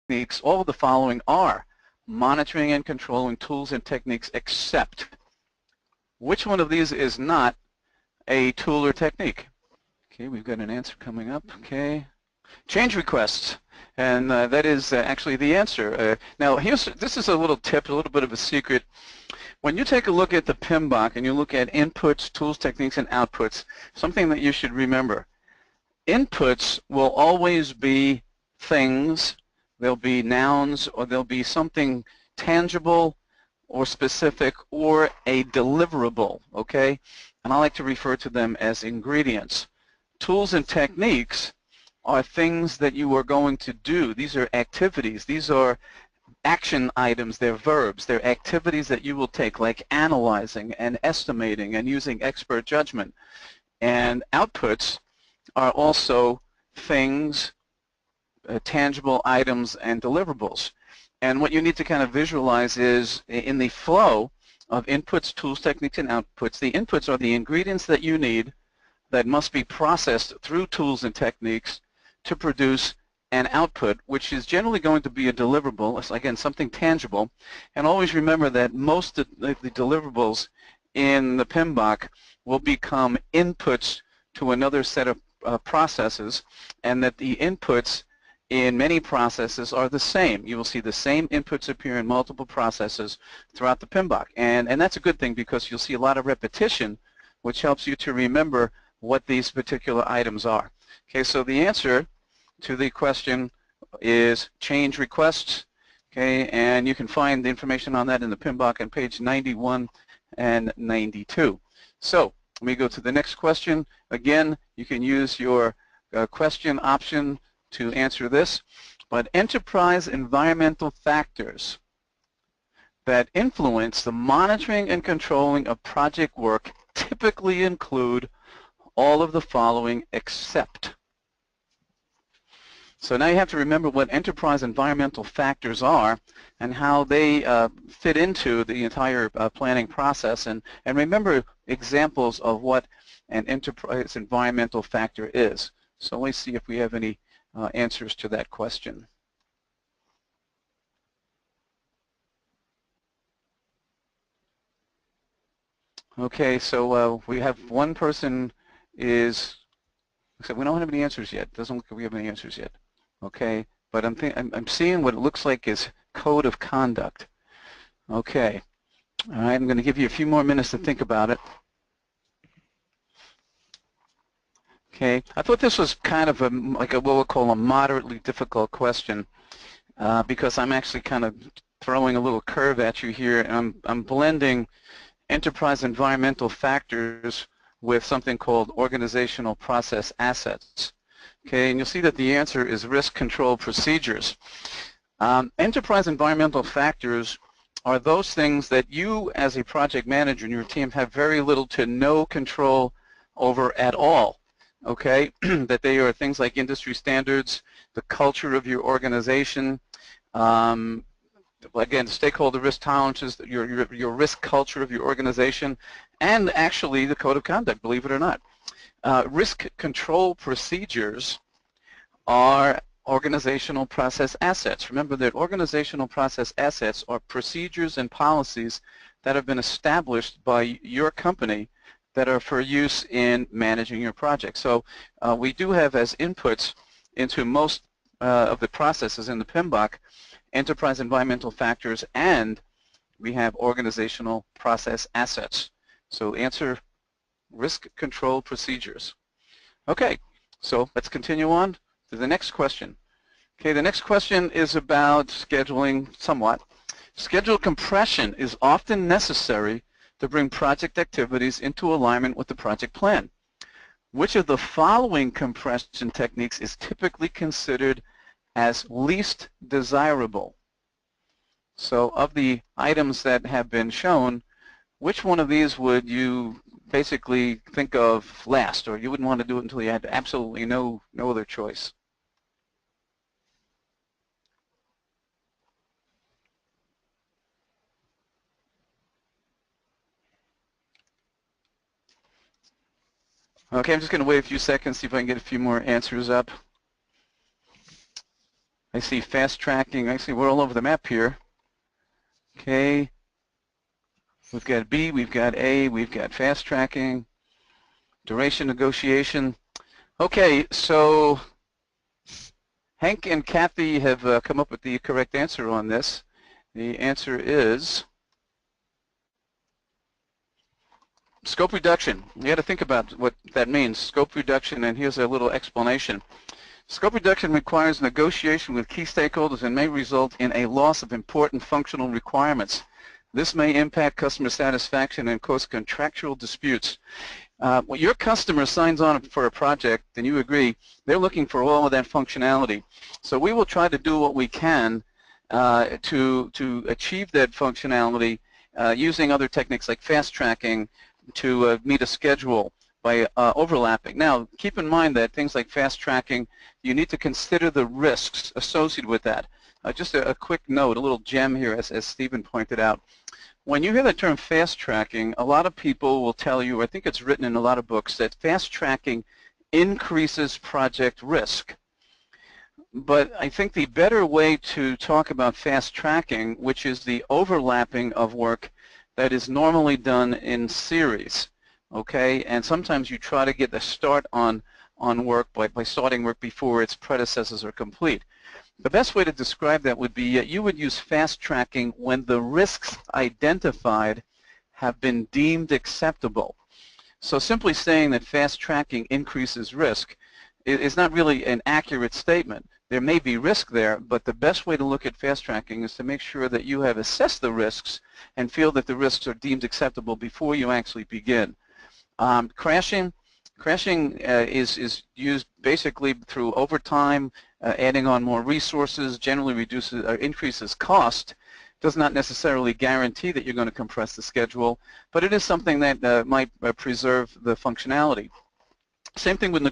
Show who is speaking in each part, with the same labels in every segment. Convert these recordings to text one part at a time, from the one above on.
Speaker 1: techniques, all of the following are monitoring and controlling tools and techniques, except which one of these is not a tool or technique? Okay, we've got an answer coming up. Okay. Change requests, and that is actually the answer. Now, this is a little tip, a little bit of a secret. When you take a look at the PMBOK and you look at inputs, tools, techniques, and outputs, something that you should remember. Inputs will always be things, they'll be nouns, or they'll be something tangible or specific or a deliverable, okay? And I like to refer to them as ingredients. Tools and techniques are things that you are going to do. These are activities. These are action items. They're verbs. They're activities that you will take, like analyzing and estimating and using expert judgment. And outputs are also things, tangible items, and deliverables. And what you need to kind of visualize is in the flow of inputs, tools, techniques, and outputs, the inputs are the ingredients that you need that must be processed through tools and techniques to produce an output, which is generally going to be a deliverable, again, something tangible. And always remember that most of the deliverables in the PMBOK will become inputs to another set of processes, and that the inputs in many processes are the same. You will see the same inputs appear in multiple processes throughout the PMBOK. And that's a good thing, because you'll see a lot of repetition, which helps you to remember what these particular items are. Okay, so the answer to the question is change requests. Okay, and you can find the information on that in the PMBOK on page 91 and 92. So let me go to the next question. Again, you can use your question option to answer this, but enterprise environmental factors that influence the monitoring and controlling of project work typically include all of the following except. So now you have to remember what enterprise environmental factors are and how they fit into the entire planning process, and remember examples of what an enterprise environmental factor is. So let's see if we have any answers to that question. Okay, so we have one person is, except we don't have any answers yet. Doesn't look like we have any answers yet. Okay, but I'm seeing what it looks like is code of conduct. Okay, all right, I'm going to give you a few more minutes to think about it. Okay, I thought this was kind of like what we'll call a moderately difficult question because I'm actually kind of throwing a little curve at you here, and I'm blending enterprise environmental factors with something called organizational process assets. Okay, and you'll see that the answer is risk control procedures. Enterprise environmental factors are those things that you as a project manager and your team have very little to no control over at all. Okay, that they are things like industry standards, the culture of your organization, again, stakeholder risk tolerances, your risk culture of your organization, and actually the code of conduct, believe it or not. Risk control procedures are organizational process assets. Remember that organizational process assets are procedures and policies that have been established by your company that are for use in managing your project. So we do have as inputs into most of the processes in the PMBOK enterprise environmental factors, and we have organizational process assets. So answer risk control procedures. Okay, so let's continue on to the next question. Okay, the next question is about scheduling somewhat. Schedule compression is often necessary to bring project activities into alignment with the project plan. Which of the following compression techniques is typically considered as least desirable? So of the items that have been shown, which one of these would you basically think of last, or you wouldn't want to do it until you had absolutely no other choice? Okay, I'm just going to wait a few seconds, see if I can get a few more answers up. I see fast tracking. I see we're all over the map here. Okay. We've got B, we've got A, we've got fast tracking, duration negotiation. Okay, so Hank and Kathy have come up with the correct answer on this. The answer is scope reduction. You got to think about what that means, scope reduction, and here's a little explanation. Scope reduction requires negotiation with key stakeholders and may result in a loss of important functional requirements. This may impact customer satisfaction and cause contractual disputes. When your customer signs on for a project and you agree, they're looking for all of that functionality. So we will try to do what we can to achieve that functionality using other techniques like fast tracking to meet a schedule by overlapping. Now, keep in mind that things like fast tracking, you need to consider the risks associated with that. Just a quick note, a little gem here, as Stephen pointed out. When you hear the term fast tracking, a lot of people will tell you, I think it's written in a lot of books, that fast tracking increases project risk. But I think the better way to talk about fast tracking, which is the overlapping of work that is normally done in series, okay? And sometimes you try to get the start on work by starting work before its predecessors are complete. The best way to describe that would be you would use fast tracking when the risks identified have been deemed acceptable. So simply saying that fast tracking increases risk is not really an accurate statement. There may be risk there, but the best way to look at fast tracking is to make sure that you have assessed the risks and feel that the risks are deemed acceptable before you actually begin. Crashing is used basically through overtime, adding on more resources, generally reduces or increases cost. Does not necessarily guarantee that you're going to compress the schedule, but it is something that might preserve the functionality. Same thing with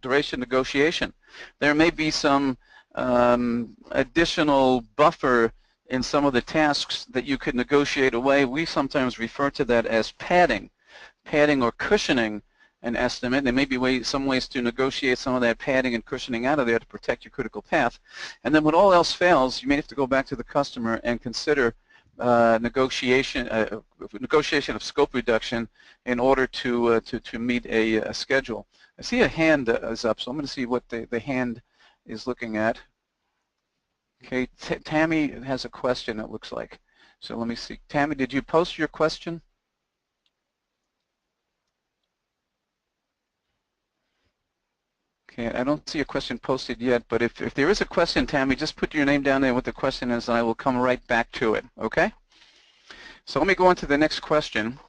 Speaker 1: duration negotiation. There may be some additional buffer in some of the tasks that you could negotiate away. We sometimes refer to that as padding or cushioning an estimate. There may be some ways to negotiate some of that padding and cushioning out of there to protect your critical path. And then when all else fails, you may have to go back to the customer and consider negotiation of scope reduction in order to meet a schedule. I see a hand is up, so I'm going to see what the hand is looking at. Okay, Tammy has a question, it looks like. So let me see. Tammy, did you post your question? Okay, I don't see a question posted yet, but if there is a question, Tammy, just put your name down there what the question is, and I will come right back to it, okay? So let me go on to the next question.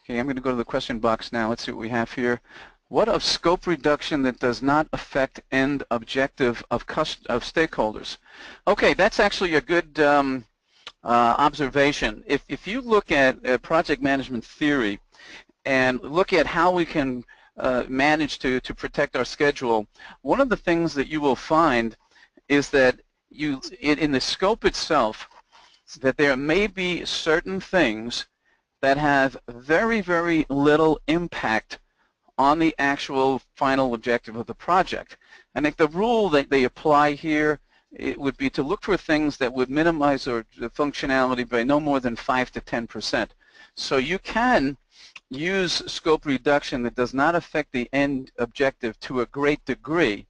Speaker 1: Okay, I'm going to go to the question box now. Let's see what we have here. What of scope reduction that does not affect end objective of stakeholders? Okay, that's actually a good observation. If you look at project management theory and look at how we can manage to protect our schedule, one of the things that you will find is that in the scope itself, that there may be certain things that have very, very little impact on the actual final objective of the project. I think the rule that they apply here, it would be to look for things that would minimize the functionality by no more than 5 to 10%. So you can use scope reduction that does not affect the end objective to a great degree,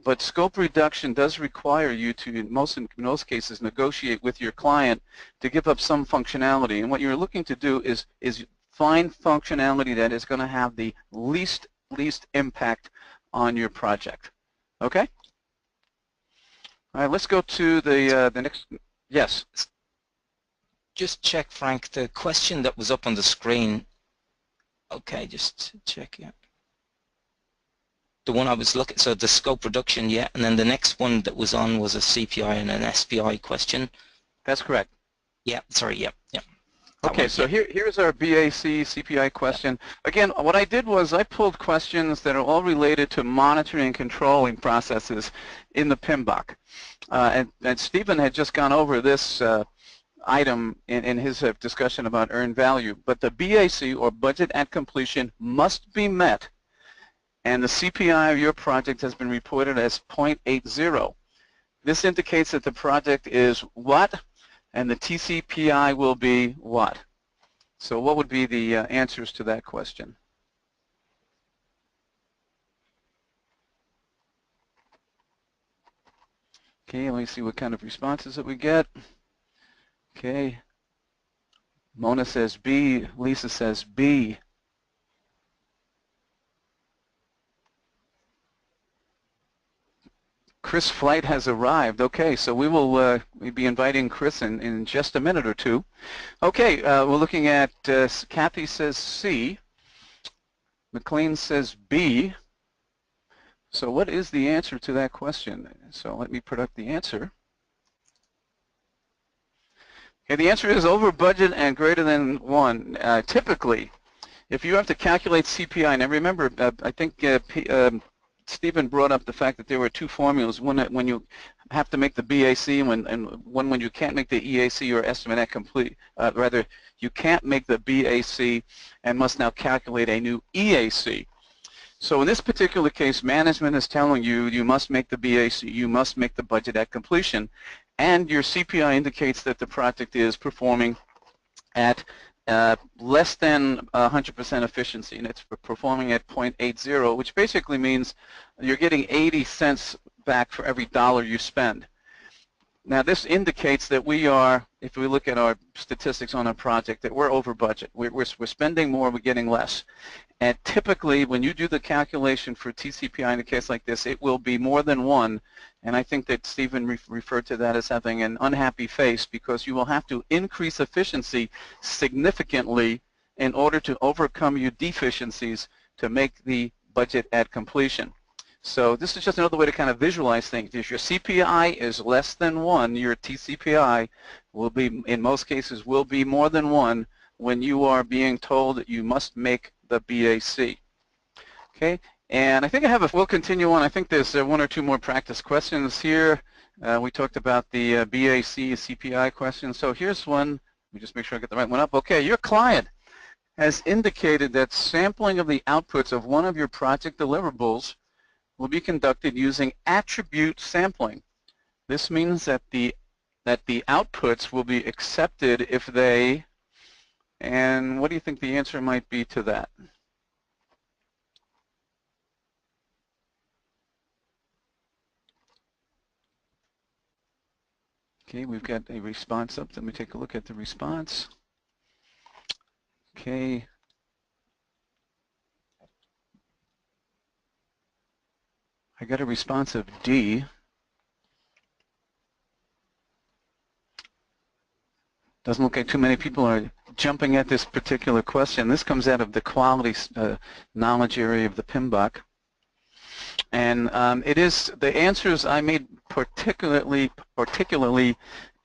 Speaker 1: but scope reduction does require you to, in most cases, negotiate with your client to give up some functionality. And what you're looking to do is find functionality that is going to have the least impact on your project. Okay? All right, let's go to the next. Yes?
Speaker 2: Just check, Frank, the question that was up on the screen. Okay, just check, yeah. The one I was looking, so the scope reduction, yeah, and then the next one that was on was a CPI and an SPI question.
Speaker 1: That's correct.
Speaker 2: Yeah, sorry, yeah.
Speaker 1: Okay, so here's our BAC CPI question. Again, what I did was I pulled questions that are all related to monitoring and controlling processes in the PMBOK. And Stephen had just gone over this item in his discussion about earned value. But the BAC, or budget at completion, must be met, and the CPI of your project has been reported as 0.80. This indicates that the project is what, and the TCPI will be what? So what would be the answers to that question? Okay, let me see what kind of responses that we get. Okay, Mona says B, Lisa says B. Chris Flight has arrived. Okay, so we will we'll be inviting Chris in just a minute or two. Okay, we're looking at Kathy says C. McLean says B. So what is the answer to that question? So let me put up the answer. Okay, the answer is over budget and greater than 1. Typically, if you have to calculate CPI, and remember, I think Stephen brought up the fact that there were two formulas, one when you have to make the BAC and one when you can't make the EAC or estimate at complete, rather you can't make the BAC and must now calculate a new EAC. So in this particular case, management is telling you you must make the BAC, you must make the budget at completion, and your CPI indicates that the project is performing at less than 100% efficiency, and it's performing at 0.80, which basically means you're getting 80 cents back for every dollar you spend. Now this indicates that we are, if we look at our statistics on a project, that we're over budget. We're spending more, we're getting less. And typically when you do the calculation for TCPI in a case like this, it will be more than 1. And I think that Stephen referred to that as having an unhappy face, because you will have to increase efficiency significantly in order to overcome your deficiencies to make the budget at completion. So this is just another way to kind of visualize things. If your CPI is less than 1, your TCPI will be, in most cases, will be more than 1 when you are being told that you must make the BAC. Okay, and I think we'll continue on. I think there's 1 or 2 more practice questions here. We talked about the BAC CPI question. So here's one. Let me just make sure I get the right one up. Okay, your client has indicated that sampling of the outputs of one of your project deliverables will be conducted using attribute sampling. This means that the outputs will be accepted if they, and what do you think the answer might be to that? Okay, we've got a response up. Let me take a look at the response. Okay. I got a response of D. Doesn't look like too many people are jumping at this particular question. This comes out of the quality knowledge area of the PMBOK. And it is, the answers I made particularly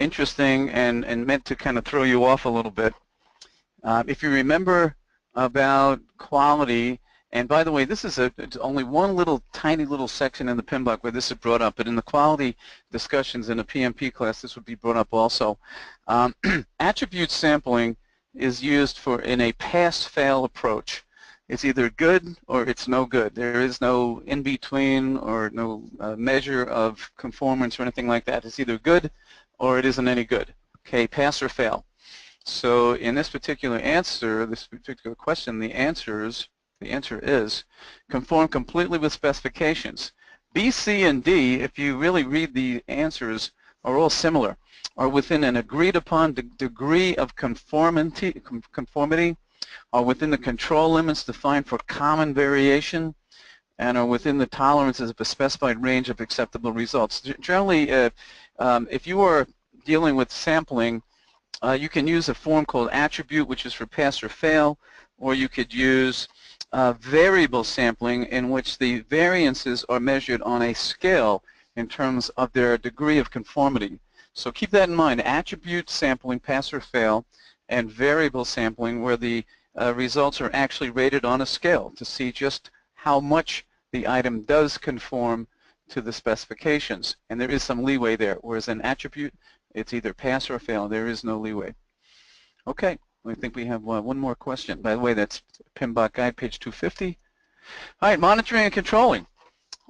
Speaker 1: interesting and meant to kind of throw you off a little bit. If you remember about quality, and by the way, this is it's only one little tiny little section in the PMBOK where this is brought up, but in the quality discussions in a PMP class, this would be brought up also. Attribute sampling is used in a pass-fail approach. It's either good or it's no good. There is no in-between or no measure of conformance or anything like that. It's either good or it isn't any good. Okay, pass or fail. So in this particular answer, this particular question, the answer is conform completely with specifications. B, C, and D, if you really read the answers, are all similar, are within an agreed upon degree of conformity, are within the control limits defined for common variation, and are within the tolerances of a specified range of acceptable results. Generally, if you are dealing with sampling, you can use a form called attribute, which is for pass or fail, or you could use variable sampling, in which the variances are measured on a scale in terms of their degree of conformity. So keep that in mind. Attribute sampling, pass or fail, and variable sampling, where the results are actually rated on a scale to see just how much the item does conform to the specifications. And there is some leeway there, whereas an attribute, it's either pass or fail. There is no leeway. Okay, I think we have one more question. By the way, that's PMBOK Guide, page 250. All right, monitoring and controlling.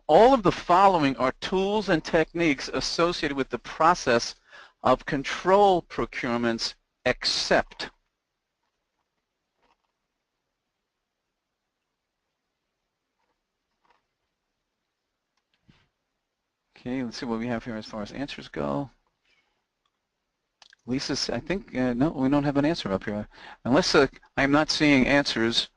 Speaker 1: All of the following are tools and techniques associated with the process of control procurements except. Okay, let's see what we have here as far as answers go. Lisa's, I think, no, we don't have an answer up here. Unless I'm not seeing answers.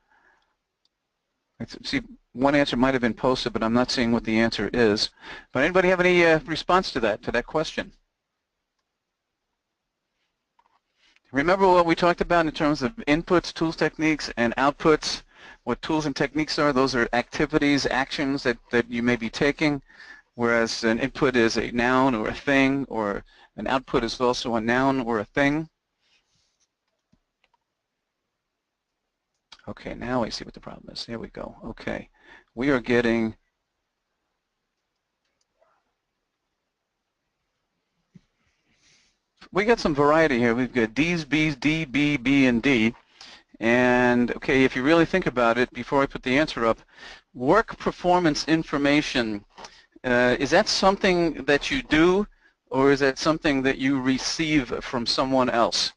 Speaker 1: I see one answer might have been posted, but I'm not seeing what the answer is. But anybody have any response to that question? Remember what we talked about in terms of inputs, tools, techniques, and outputs? What tools and techniques are? Those are activities, actions that you may be taking, whereas an input is a noun or a thing, or an output is also a noun or a thing. Okay, now I see what the problem is. Here we go. Okay, we are getting we got some variety here. We've got D's, B's, D, B, B, and D. And okay, if you really think about it, before I put the answer up, work performance information, is that something that you do, or is that something that you receive from someone else?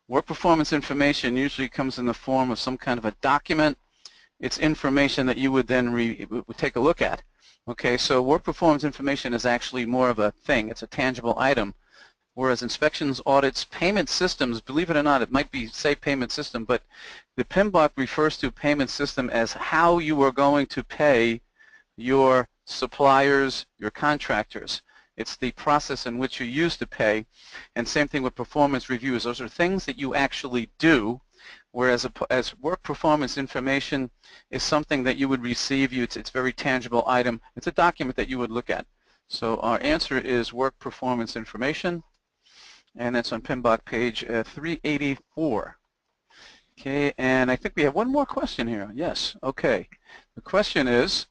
Speaker 1: Work performance information usually comes in the form of some kind of a document. It's information that you would then take a look at. Okay, so work performance information is actually more of a thing. It's a tangible item. Whereas inspections, audits, payment systems, believe it or not, it might be, say, payment system, but the PMBOK refers to payment system as how you are going to pay your suppliers, your contractors. It's the process in which you use to pay. And same thing with performance reviews. Those are things that you actually do, whereas as work performance information is something that you would receive. It's a very tangible item. It's a document that you would look at. So our answer is work performance information. And that's on PMBOK page 384. Okay, and I think we have one more question here. Yes, okay. The question is,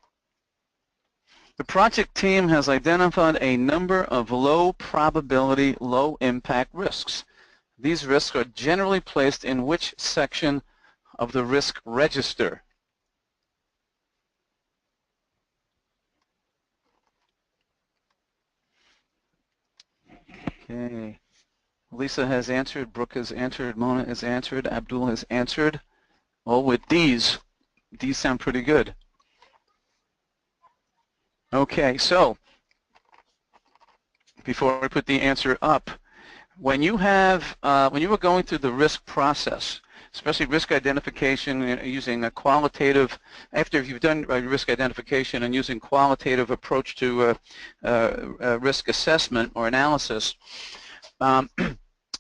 Speaker 1: the project team has identified a number of low probability, low impact risks. These risks are generally placed in which section of the risk register? Okay. Lisa has answered, Brooke has answered, Mona has answered, Abdul has answered. All with D's. D's sound pretty good. Okay, so before I put the answer up, when you were going through the risk process, especially risk identification using a qualitative, after you've done risk identification and using qualitative approach to risk assessment or analysis,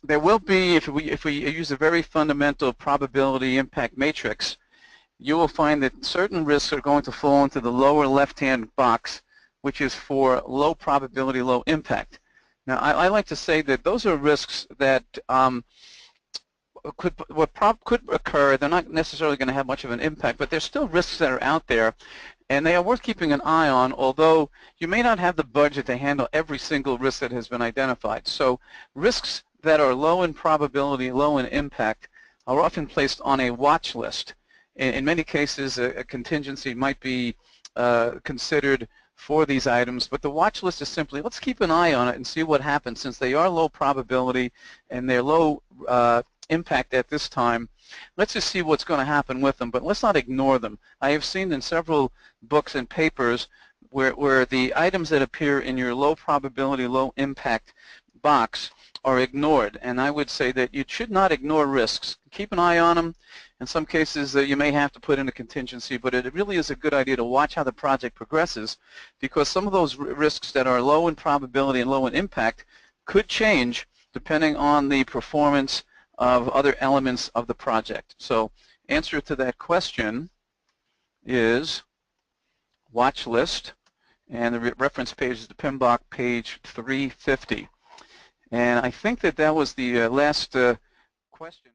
Speaker 1: there will be, if we use a very fundamental probability impact matrix, you will find that certain risks are going to fall into the lower left-hand box, which is for low probability, low impact. Now, I like to say that those are risks that could occur. They're not necessarily going to have much of an impact, but there's still risks that are out there, and they are worth keeping an eye on, although you may not have the budget to handle every single risk that has been identified. So risks that are low in probability, low in impact, are often placed on a watch list. In many cases, a contingency might be considered for these items, but the watch list is simply, let's keep an eye on it and see what happens. Since they are low probability and they're low impact at this time, let's just see what's going to happen with them, but let's not ignore them. I have seen in several books and papers where the items that appear in your low probability, low impact box are ignored, and I would say that you should not ignore risks. Keep an eye on them. In some cases, you may have to put in a contingency, but it really is a good idea to watch how the project progresses, because some of those risks that are low in probability and low in impact could change depending on the performance of other elements of the project. So answer to that question is watch list, and the reference page is the PMBOK page 350. And I think that was the last question.